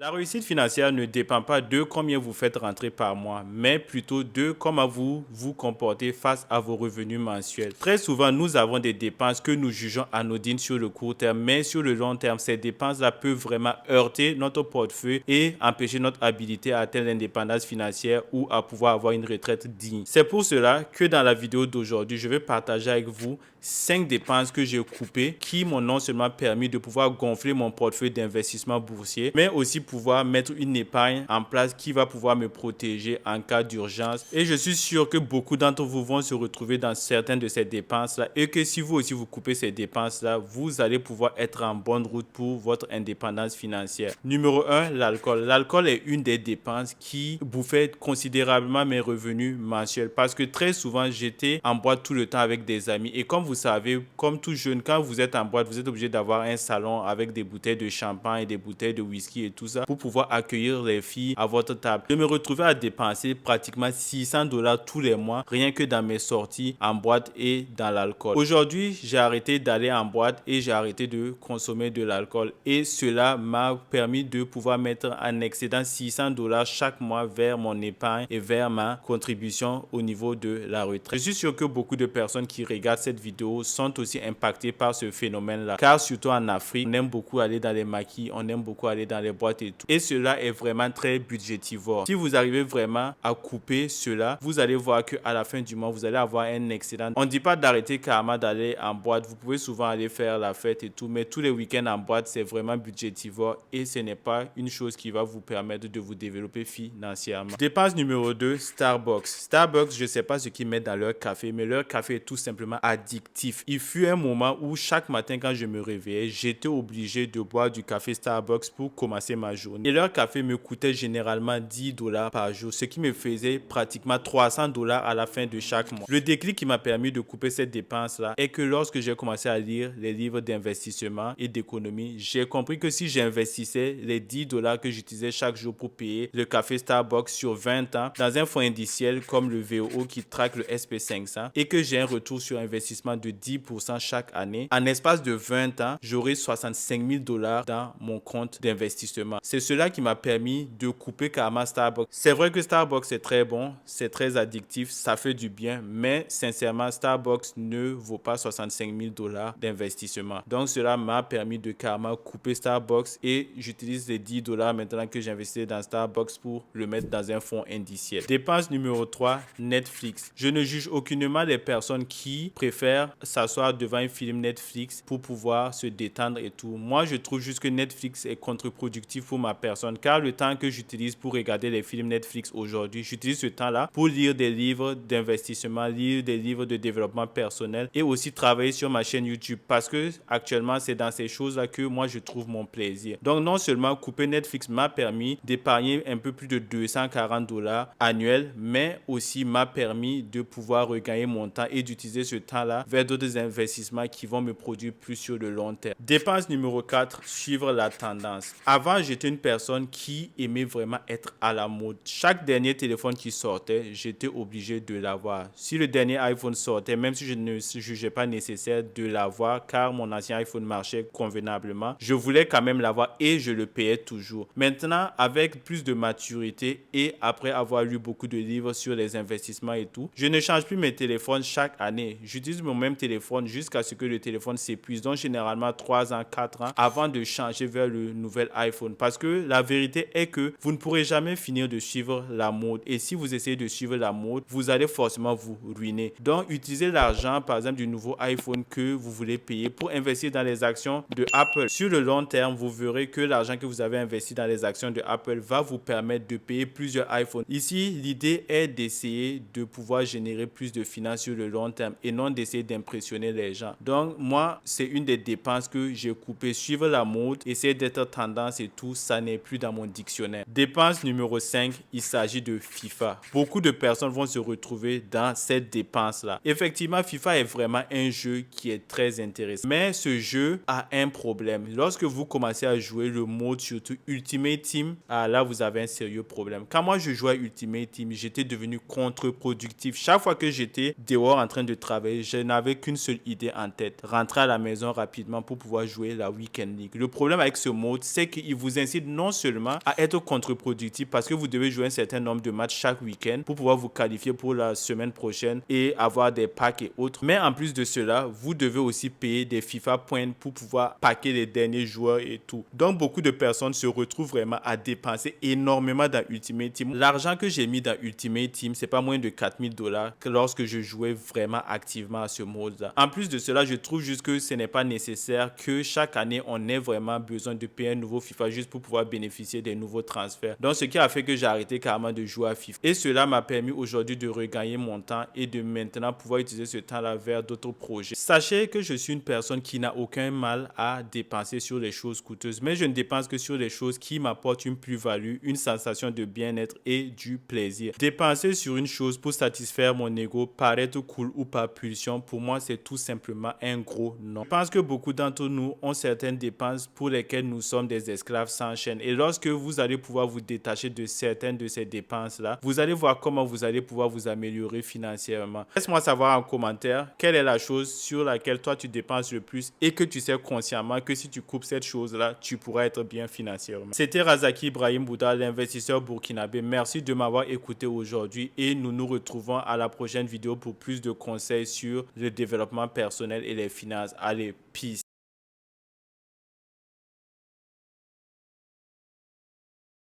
La réussite financière ne dépend pas de combien vous faites rentrer par mois, mais plutôt de comment vous vous comportez face à vos revenus mensuels. Très souvent, nous avons des dépenses que nous jugeons anodines sur le court terme, mais sur le long terme, ces dépenses-là peuvent vraiment heurter notre portefeuille et empêcher notre habilité à atteindre l'indépendance financière ou à pouvoir avoir une retraite digne. C'est pour cela que dans la vidéo d'aujourd'hui, je vais partager avec vous 5 dépenses que j'ai coupées qui m'ont non seulement permis de pouvoir gonfler mon portefeuille d'investissement boursier, mais aussi pouvoir mettre une épargne en place qui va pouvoir me protéger en cas d'urgence. Et je suis sûr que beaucoup d'entre vous vont se retrouver dans certaines de ces dépenses-là et que si vous aussi vous coupez ces dépenses-là, vous allez pouvoir être en bonne route pour votre indépendance financière. Numéro 1, l'alcool. L'alcool est une des dépenses qui bouffait considérablement mes revenus mensuels parce que très souvent j'étais en boîte tout le temps avec des amis et comme vous savez, comme tout jeune, quand vous êtes en boîte, vous êtes obligé d'avoir un salon avec des bouteilles de champagne et des bouteilles de whisky et tout ça pour pouvoir accueillir les filles à votre table. Je me retrouvais à dépenser pratiquement 600 dollars tous les mois rien que dans mes sorties en boîte et dans l'alcool. Aujourd'hui, j'ai arrêté d'aller en boîte et j'ai arrêté de consommer de l'alcool et cela m'a permis de pouvoir mettre un excédent 600 dollars chaque mois vers mon épargne et vers ma contribution au niveau de la retraite. Je suis sûr que beaucoup de personnes qui regardent cette vidéo sont aussi impactées par ce phénomène-là car surtout en Afrique, on aime beaucoup aller dans les maquis, on aime beaucoup aller dans les boîtes et tout. Et cela est vraiment très budgétivore. Si vous arrivez vraiment à couper cela, vous allez voir qu'à la fin du mois, vous allez avoir un excédent. On ne dit pas d'arrêter carrément d'aller en boîte. Vous pouvez souvent aller faire la fête et tout, mais tous les week-ends en boîte, c'est vraiment budgétivore et ce n'est pas une chose qui va vous permettre de vous développer financièrement. Dépense numéro 2, Starbucks. Starbucks, je ne sais pas ce qu'ils mettent dans leur café, mais leur café est tout simplement addictif. Il fut un moment où chaque matin quand je me réveillais, j'étais obligé de boire du café Starbucks pour commencer ma journée. Et leur café me coûtait généralement 10 dollars par jour, ce qui me faisait pratiquement 300 dollars à la fin de chaque mois. Le déclic qui m'a permis de couper cette dépense-là est que lorsque j'ai commencé à lire les livres d'investissement et d'économie, j'ai compris que si j'investissais les 10 dollars que j'utilisais chaque jour pour payer le café Starbucks sur 20 ans dans un fonds indiciel comme le VOO qui traque le SP500 et que j'ai un retour sur investissement de 10% chaque année, en espace de 20 ans, j'aurai 65 000 dollars dans mon compte d'investissement. C'est cela qui m'a permis de couper carrément Starbucks. C'est vrai que Starbucks est très bon, c'est très addictif, ça fait du bien, mais sincèrement, Starbucks ne vaut pas 65 000 dollars d'investissement. Donc cela m'a permis de carrément couper Starbucks et j'utilise les 10 dollars maintenant que j'investis dans Starbucks pour le mettre dans un fonds indiciel. Dépense numéro 3, Netflix. Je ne juge aucunement les personnes qui préfèrent s'asseoir devant un film Netflix pour pouvoir se détendre et tout. Moi, je trouve juste que Netflix est contre-productif pour ma personne car le temps que j'utilise pour regarder les films Netflix aujourd'hui, j'utilise ce temps-là pour lire des livres d'investissement, lire des livres de développement personnel et aussi travailler sur ma chaîne YouTube parce que actuellement, c'est dans ces choses-là que moi, je trouve mon plaisir. Donc, non seulement couper Netflix m'a permis d'épargner un peu plus de 240 dollars annuels, mais aussi m'a permis de pouvoir regagner mon temps et d'utiliser ce temps-là vers d'autres investissements qui vont me produire plus sur le long terme. Dépense numéro 4, suivre la tendance. Avant, j'étais une personne qui aimait vraiment être à la mode. Chaque dernier téléphone qui sortait, j'étais obligé de l'avoir. Si le dernier iPhone sortait, même si je ne jugeais pas nécessaire de l'avoir car mon ancien iPhone marchait convenablement, je voulais quand même l'avoir et je le payais toujours. Maintenant, avec plus de maturité et après avoir lu beaucoup de livres sur les investissements et tout, je ne change plus mes téléphones chaque année. J'utilise mon même téléphone jusqu'à ce que le téléphone s'épuise, donc généralement 3 ans, 4 ans avant de changer vers le nouvel iPhone. Parce que la vérité est que vous ne pourrez jamais finir de suivre la mode. Et si vous essayez de suivre la mode, vous allez forcément vous ruiner. Donc, utilisez l'argent, par exemple, du nouveau iPhone que vous voulez payer pour investir dans les actions de Apple. Sur le long terme, vous verrez que l'argent que vous avez investi dans les actions de Apple va vous permettre de payer plusieurs iPhones. Ici, l'idée est d'essayer de pouvoir générer plus de finances sur le long terme et non d'essayer d'impressionner les gens. Donc, moi, c'est une des dépenses que j'ai coupées. Suivre la mode, essayer d'être tendance et tout, ça n'est plus dans mon dictionnaire. Dépense numéro 5, il s'agit de FIFA. Beaucoup de personnes vont se retrouver dans cette dépense-là. Effectivement, FIFA est vraiment un jeu qui est très intéressant. Mais ce jeu a un problème. Lorsque vous commencez à jouer le mode surtout Ultimate Team, là, vous avez un sérieux problème. Quand moi, je jouais à Ultimate Team, j'étais devenu contre-productif. Chaque fois que j'étais dehors en train de travailler, je n'avais qu'une seule idée en tête. Rentrer à la maison rapidement pour pouvoir jouer la Weekend League. Le problème avec ce mode, c'est qu'il vous incite incite non seulement à être contre-productif parce que vous devez jouer un certain nombre de matchs chaque week-end pour pouvoir vous qualifier pour la semaine prochaine et avoir des packs et autres, mais en plus de cela, vous devez aussi payer des FIFA Points pour pouvoir packer les derniers joueurs et tout. Donc beaucoup de personnes se retrouvent vraiment à dépenser énormément dans Ultimate Team. L'argent que j'ai mis dans Ultimate Team, c'est pas moins de 4000$ que lorsque je jouais vraiment activement à ce mode-là. En plus de cela, je trouve juste que ce n'est pas nécessaire que chaque année on ait vraiment besoin de payer un nouveau FIFA juste pour pouvoir bénéficier des nouveaux transferts. Donc ce qui a fait que j'ai arrêté carrément de jouer à FIFA. Et cela m'a permis aujourd'hui de regagner mon temps et de maintenant pouvoir utiliser ce temps-là vers d'autres projets. Sachez que je suis une personne qui n'a aucun mal à dépenser sur les choses coûteuses, mais je ne dépense que sur les choses qui m'apportent une plus-value, une sensation de bien-être et du plaisir. Dépenser sur une chose pour satisfaire mon ego, paraître cool ou par pulsion, pour moi c'est tout simplement un gros non. Je pense que beaucoup d'entre nous ont certaines dépenses pour lesquelles nous sommes des esclaves sans chaîne, et lorsque vous allez pouvoir vous détacher de certaines de ces dépenses-là, vous allez voir comment vous allez pouvoir vous améliorer financièrement. Laisse-moi savoir en commentaire quelle est la chose sur laquelle toi tu dépenses le plus et que tu sais consciemment que si tu coupes cette chose-là, tu pourras être bien financièrement. C'était Razaki Ibrahim Bouda, l'investisseur burkinabé. Merci de m'avoir écouté aujourd'hui et nous nous retrouvons à la prochaine vidéo pour plus de conseils sur le développement personnel et les finances. Allez, peace.